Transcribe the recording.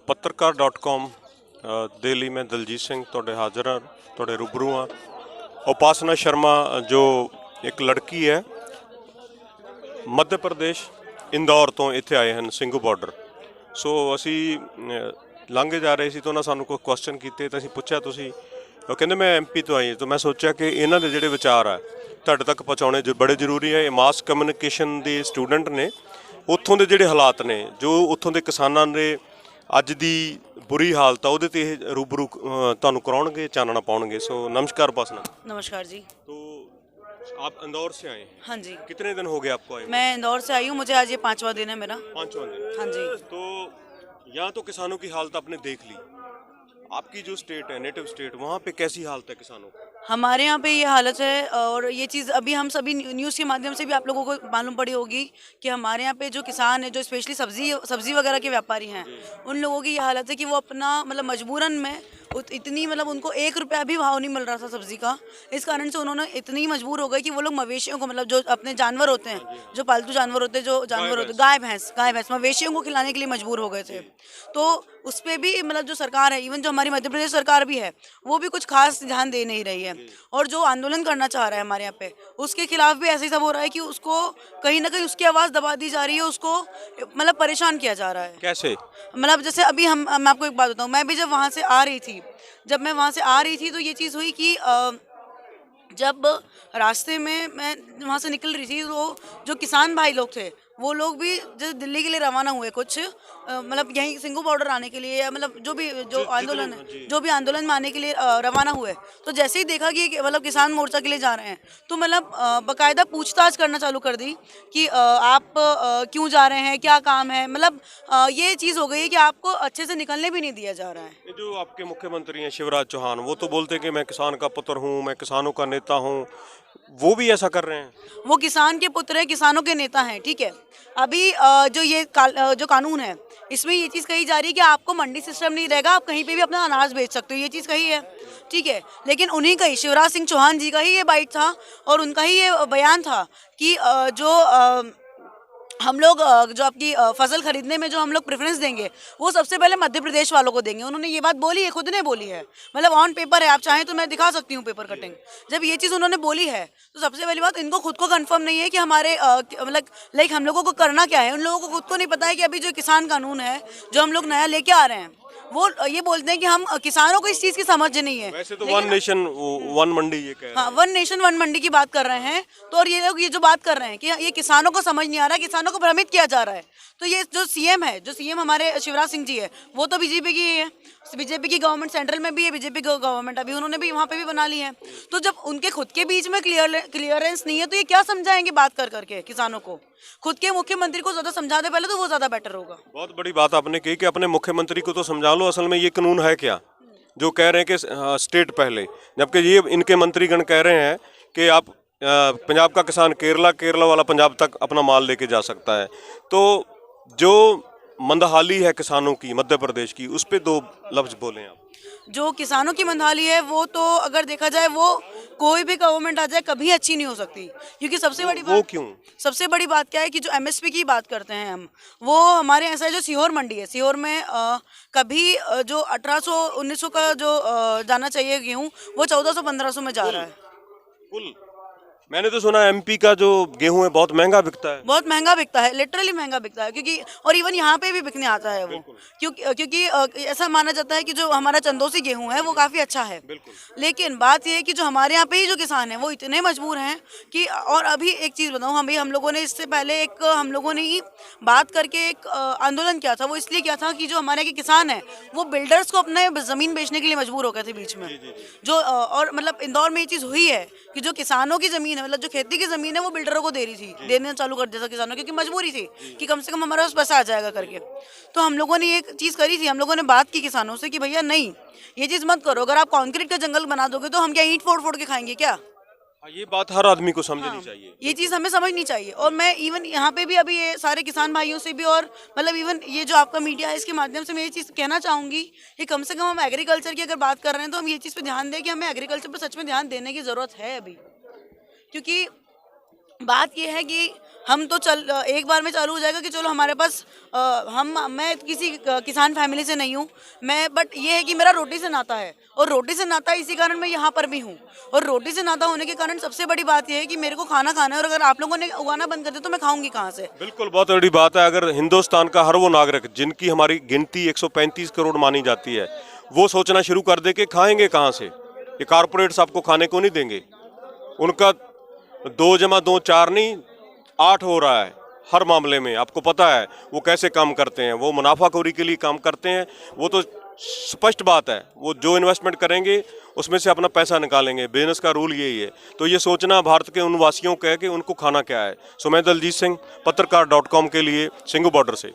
पत्रकार.com ਦੇ ਲਈ मैं दलजीत सिंह ਤੁਹਾਡੇ ਹਾਜ਼ਰ ਹਾਂ, ਤੁਹਾਡੇ रूबरू हाँ। उपासना शर्मा जो एक लड़की है मध्य प्रदेश इंदौर तो इत्थे आए हैं ਸਿੰਘੂ ਬਾਰਡਰ। सो ਅਸੀਂ ਲੰਘੇ ਜਾ ਰਹੇ ਸੀ ਤਾਂ ਉਹਨਾਂ ਸਾਨੂੰ ਕੋਈ ਕੁਐਸਚਨ ਕੀਤੇ ਤਾਂ ਅਸੀਂ ਪੁੱਛਿਆ ਤੁਸੀਂ, ਉਹ ਕਹਿੰਦੇ ਮੈਂ ਐਮਪੀ ਤੋਂ ਆਈ। ਤਾਂ ਮੈਂ ਸੋਚਿਆ ਕਿ ਇਹਨਾਂ ਦੇ ਜਿਹੜੇ ਵਿਚਾਰ ਆ ਤੁਹਾਡੇ ਤੱਕ ਪਹੁੰਚਾਉਣੇ ਬੜੇ ਜ਼ਰੂਰੀ ਹੈ। ਇਹ ਮਾਸ ਕਮਿਊਨੀਕੇਸ਼ਨ ਦੇ ਸਟੂਡੈਂਟ ਨੇ, ਉੱਥੋਂ ਦੇ ਜਿਹੜੇ ਹਾਲਾਤ ਨੇ, ਜੋ ਉੱਥੋਂ ਦੇ ਕਿਸਾਨਾਂ ਦੇ ਅੱਜ ਦੀ बुरी हालत है ਉਹਦੇ ਤੇ ਇਹ रूबरू ਤੁਹਾਨੂੰ कराउणगे, चानना पाउणगे। सो नमस्कार उपासना। नमस्कार जी। तो आप इंदौर से आए हैं? हाँ जी। कितने दिन हो गए आपको आए? मैं इंदौर से आई हूँ, मुझे आज ये 5वां दिन है मेरा। 5वां दिन? हाँ जी। तो यहाँ तो किसानों की हालत आपने देख ली, आपकी जो स्टेट है नेटिव स्टेट, वहाँ पे कैसी हालत है किसानों की? हमारे यहाँ पे ये हालत है, और ये चीज़ अभी हम सभी न्यूज़ के माध्यम से भी आप लोगों को मालूम पड़ी होगी कि हमारे यहाँ पे जो किसान है, जो स्पेशली सब्जी वगैरह के व्यापारी हैं, उन लोगों की ये हालत है कि वो अपना मतलब मजबूरन में इतनी मतलब उनको 1 रुपया भी भाव नहीं मिल रहा था सब्जी का। इस कारण से उन्होंने इतनी मजबूर हो गए कि वो लोग मवेशियों को, मतलब जो अपने जानवर होते हैं, जो पालतू जानवर होते हैं, जो जानवर होते हैं, गाय भैंस मवेशियों को खिलाने के लिए मजबूर हो गए थे। तो उस पर भी मतलब जो सरकार है, इवन जो हमारी मध्य प्रदेश सरकार भी है, वो भी कुछ खास ध्यान दे नहीं रही है। और जो आंदोलन करना चाह रहा है हमारे यहाँ पे, उसके खिलाफ भी ऐसे ही सब हो रहा है कि उसको कहीं ना कहीं उसकी आवाज़ दबा दी जा रही है, उसको मतलब परेशान किया जा रहा है। कैसे? मतलब जैसे अभी मैं आपको एक बात बताऊँ, मैं भी जब वहाँ से आ रही थी, तो ये चीज़ हुई कि जब रास्ते में मैं वहाँ से निकल रही थी, तो जो किसान भाई लोग थे वो लोग भी जैसे दिल्ली के लिए रवाना हुए, कुछ मतलब यहीं ਸਿੰਘੂ बॉर्डर आने के लिए, या मतलब जो आंदोलन है, जो भी आंदोलन में आने के लिए रवाना हुए, तो जैसे ही देखा कि मतलब किसान मोर्चा के लिए जा रहे हैं, तो मतलब बाकायदा पूछताछ करना चालू कर दी कि आप क्यों जा रहे हैं, क्या काम है। मतलब ये चीज़ हो गई है कि आपको अच्छे से निकलने भी नहीं दिया जा रहा है। जो आपके मुख्यमंत्री हैं शिवराज चौहान, वो तो बोलते हैं कि मैं किसान का पुत्र हूँ, मैं किसानों का नेता हूँ, वो भी ऐसा कर रहे हैं? वो किसान के पुत्र हैं, किसानों के नेता हैं, ठीक है। अभी जो ये जो कानून है, इसमें ये चीज़ कही जा रही है कि आपको मंडी सिस्टम नहीं रहेगा, आप कहीं पे भी अपना अनाज बेच सकते हो, ये चीज़ कही है, ठीक है। लेकिन उन्हीं का ही, शिवराज सिंह चौहान जी का ही ये बाइट था, और उनका ही ये बयान था कि जो हम लोग जो आपकी फसल खरीदने में जो हम लोग प्रेफरेंस देंगे, वो सबसे पहले मध्य प्रदेश वालों को देंगे। उन्होंने ये बात बोली है, खुद ने बोली है, मतलब ऑन पेपर है, आप चाहें तो मैं दिखा सकती हूँ पेपर कटिंग। जब ये चीज़ उन्होंने बोली है, तो सबसे पहली बात, इनको खुद को कंफर्म नहीं है कि हमारे मतलब लाइक हम लोगों को करना क्या है। उन लोगों को खुद को नहीं पता है कि अभी जो किसान कानून है जो हम लोग नया लेके आ रहे हैं, वो ये बोलते हैं कि हम किसानों को इस चीज़ की समझ नहीं है। वैसे तो वन नेशन वन मंडी ये कह रहे हैं। हाँ, वन नेशन वन मंडी की बात कर रहे हैं। तो और ये लोग ये जो बात कर रहे हैं कि ये किसानों को समझ नहीं आ रहा है, किसानों को भ्रमित किया जा रहा है। तो ये जो सीएम है, जो सीएम हमारे शिवराज सिंह जी है, वो तो बीजेपी की है, बीजेपी की गवर्नमेंट सेंट्रल में भी है, बीजेपी की गवर्नमेंट अभी उन्होंने भी वहाँ पे भी बना ली है। तो जब उनके खुद के बीच में क्लियरेंस नहीं है, तो ये क्या समझाएंगे बात कर करके किसानों को। खुद के मुख्यमंत्री को ज़्यादा समझा दे पहले, तो वो ज़्यादा बेटर होगा। बहुत बड़ी बात आपने कही कि अपने मुख्यमंत्री को तो समझा लो। असल में ये कानून है क्या जो कह रहे हैं कि स्टेट पहले, जबकि ये इनके मंत्रीगण कह रहे हैं कि आप पंजाब का किसान केरला वाला पंजाब तक अपना माल लेके जा सकता है। तो जो मंदहाली है किसानों की मध्य प्रदेश की, उस पर 2 लफ्ज बोलें आप। जो किसानों की मंदहाली है, वो तो अगर देखा जाए, वो कोई भी गवर्नमेंट आ जाए कभी अच्छी नहीं हो सकती। क्योंकि सबसे बड़ी बात, वो क्यों? सबसे बड़ी बात क्या है कि जो एमएसपी की बात करते हैं हम, वो हमारे ऐसा है, जो सीहोर मंडी है, सीहोर में कभी जो 1800-1900 का जो जाना चाहिए गेहूँ, वो 1400-1500 में जा रहा है कुल। मैंने तो सुना एमपी का जो गेहूं है बहुत महंगा बिकता है। बहुत महंगा बिकता है, लिटरली महंगा बिकता है। क्योंकि और इवन यहाँ पे भी बिकने आता है वो, क्योंकि ऐसा माना जाता है कि जो हमारा चंदौसी गेहूं है वो काफ़ी अच्छा है। लेकिन बात ये है कि जो हमारे यहाँ पे ही जो किसान हैं, वो इतने मजबूर हैं कि, और अभी एक चीज़ बताऊँ, हम लोगों ने इससे पहले हम लोगों ने ही बात करके एक आंदोलन किया था। वो इसलिए किया था कि जो हमारे के किसान हैं, वो बिल्डर्स को अपने ज़मीन बेचने के लिए मजबूर हो गए थे बीच में। जो और मतलब इंदौर में ये चीज़ हुई है कि जो किसानों की ज़मीन है, मतलब जो खेती की ज़मीन है, वो बिल्डरों को दे रही थी, देना चालू कर दिया था किसानों, क्योंकि मजबूरी थी कि कम से कम हमारे पास पैसा आ जाएगा करके। तो हम लोगों ने एक चीज़ करी थी, हम लोगों ने बात की किसानों से कि भैया नहीं, ये चीज़ मत करो। अगर आप कंक्रीट का जंगल बना दोगे तो हम क्या ईंट फोड़ के खाएंगे क्या? ये बात हर आदमी को समझनी चाहिए। ये चीज़ हमें समझनी चाहिए। और मैं इवन यहाँ पे भी अभी ये सारे किसान भाइयों से भी, और मतलब इवन ये जो आपका मीडिया है, इसके माध्यम से मैं ये चीज़ कहना चाहूँगी कि कम से कम हम एग्रीकल्चर की अगर बात कर रहे हैं, तो हम ये चीज़ पे ध्यान दें कि हमें एग्रीकल्चर पे सच में ध्यान देने की ज़रूरत है अभी। क्योंकि बात ये है कि हम तो एक बार में चालू हो जाएगा कि चलो हमारे पास मैं किसी किसान फैमिली से नहीं हूँ मैं, बट ये है कि मेरा रोटी से नाता है, और रोटी से नाता है, इसी कारण मैं यहाँ पर भी हूँ। और रोटी से नाता होने के कारण सबसे बड़ी बात ये है कि मेरे को खाना खाना है, और अगर आप लोगों ने उगाना बंद कर दिया तो मैं खाऊंगी कहाँ से? बिल्कुल, बहुत बड़ी बात है। अगर हिंदुस्तान का हर वो नागरिक जिनकी हमारी गिनती 135 करोड़ मानी जाती है, वो सोचना शुरू कर दे कि खाएंगे कहाँ से, ये कारपोरेट्स आपको खाने को नहीं देंगे। उनका 2 + 2 4 नहीं 8 हो रहा है हर मामले में। आपको पता है वो कैसे काम करते हैं, वो मुनाफाखोरी के लिए काम करते हैं। वो तो स्पष्ट बात है, वो जो इन्वेस्टमेंट करेंगे उसमें से अपना पैसा निकालेंगे। बिजनेस का रूल यही है। तो ये सोचना भारत के उन वासियों का है कि उनको खाना क्या है। सो मैं दलजीत सिंह, पत्रकार.com के लिए सिंघू बॉर्डर से।